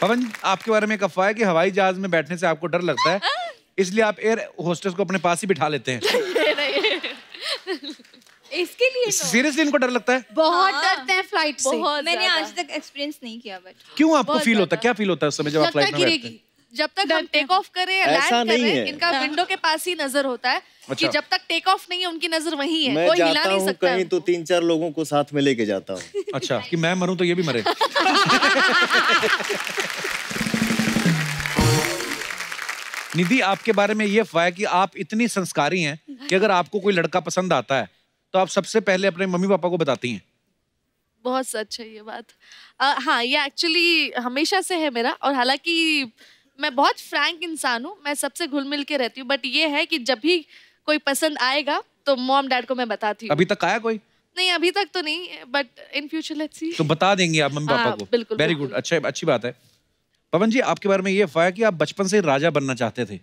पवन, आपके बारे में एक अफवाह है कि हवाई जहाज में बैठने से आपको डर लगता है, इसलिए आप एयर होस्टेस को अपने पास ही बिठा लेते हैं। इसके लिए सीरियसली इनको डर लगता है? बहुत डरते हैं फ्लाइट से। मैंने आज तक एक्सपीरियंस नहीं किया, बट क्यों आपको फील होता है? क्या फील होता है उस समय जब आप फ्लाइट में बैठते हैं? जब तक हम टेक ऑफ करें या लैंड करें, इनका विंडो के पास ही नजर होता है कि जब तक टेक ऑफ नहीं है उनकी नजर वहीं है, कोई हिला नहीं सकता। कहीं तो 3-4 लोगों को साथ में लेके जाता हूँ। अच्छा, कि मैं मरूं तो ये भी मरे। निधि, आपके बारे में ये अफवाह है कि आप इतनी संस्कारी हैं कि अगर आपको कोई लड़का पसंद आता है तो आप सबसे पहले अपने मम्मी पापा को बताती हैं। बहुत सच है ये बात। हाँ, ये एक्चुअली हमेशा से है मेरा, और हालांकि मैं बहुत फ्रैंक इंसान हूँ, मैं सबसे घुल मिल के रहती हूँ, बट ये है कि जब भी कोई पसंद आएगा तो मॉम डैड को मैं बताती हूँ। अभी तक आया कोई? नहीं, अभी तक तो नहीं, but in future let's see. तो बता देंगे आप मम्मी पापा को? बिल्कुल। वेरी गुड, अच्छा, अच्छी बात है। पवन जी, आपके बारे में ये अफवाह है कि आप बचपन से राजा बनना चाहते थे,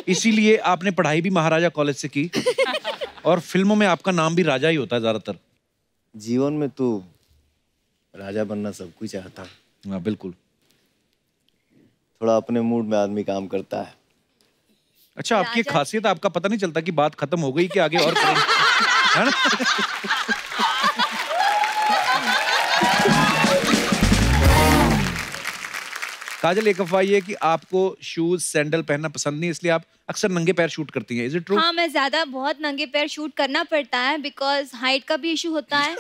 इसीलिए आपने पढ़ाई भी महाराजा कॉलेज से की, और फिल्मों में आपका नाम भी राजा ही होता है ज्यादातर। जीवन में तो राजा बनना सब कोई चाहता है। हाँ, बिल्कुल। थोड़ा अपने मूड में आदमी काम करता है। अच्छा, आपकी खासियत, आपका पता नहीं चलता कि बात खत्म हो गई कि आगे और करेंगे, है ना? काजल, एक अफवाह ये है कि आपको शूज सैंडल पहनना पसंद नहीं, इसलिए आप अक्सर नंगे पैर शूट करती हैं। Is it true? हाँ, मैं ज्यादा बहुत नंगे पैर शूट करना पड़ता है, बिकॉज हाइट का भी इशू होता है।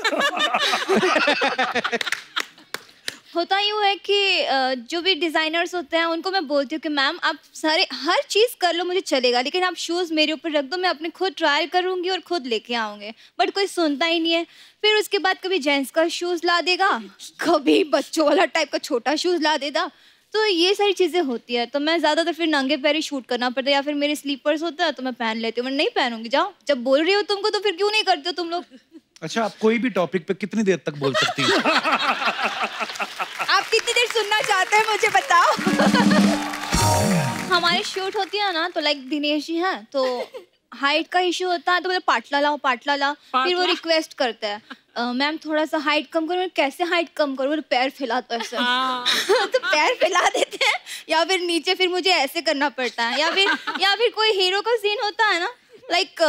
होता यूँ है कि जो भी डिजाइनर्स होते हैं उनको मैं बोलती हूँ कि मैम आप हर चीज़ कर लो, मुझे चलेगा, लेकिन आप शूज़ मेरे ऊपर रख दो, मैं अपने खुद ट्रायल करूँगी और खुद लेके आऊँगी। बट कोई सुनता ही नहीं है। फिर उसके बाद कभी जेंट्स का शूज़ ला देगा, कभी बच्चों वाला टाइप का छोटा शूज़ ला देगा, तो ये सारी चीज़ें होती है। तो मैं ज़्यादातर फिर नंगे पैर ही शूट करना पड़ता है, या फिर मेरे स्लीपर्स होता है तो मैं पहन लेती हूँ। मैं नहीं पहनूंगी, जाओ, जब बोल रही हो तुमको तो फिर क्यों नहीं करते हो तुम लोग? अच्छा, आप कोई भी टॉपिक पे कितनी देर तक बोल सकती हैं? आप कितनी देर सुनना चाहते हैं मुझे बताओ। हमारे शूट होती है ना, तो लाइक दिनेश जी हैं, तो हाइट का इशू होता है, तो मतलब पाटला लाओ, पाटला ला। फिर वो रिक्वेस्ट करता है, मैम थोड़ा सा हाइट कम करो। मैं कैसे हाइट कम करूँ? वो पैर फैलाता है ऐसे। तो पैर फैला देते हैं, या फिर नीचे फिर मुझे ऐसे करना पड़ता है, या फिर कोई हीरो का सीन होता है ना, लाइक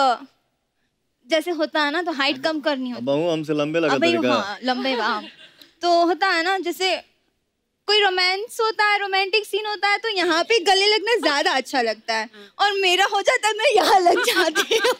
जैसे होता है ना, तो हाइट कम करनी होती है। हमसे लंबे लगा देगा। हाँ, लंबे, हाँ। तो होता है ना, जैसे कोई रोमांस होता है, रोमांटिक सीन होता है, तो यहाँ पे गले लगना ज्यादा अच्छा लगता है, और मेरा हो जाता है मैं यहाँ लग जाती हूँ।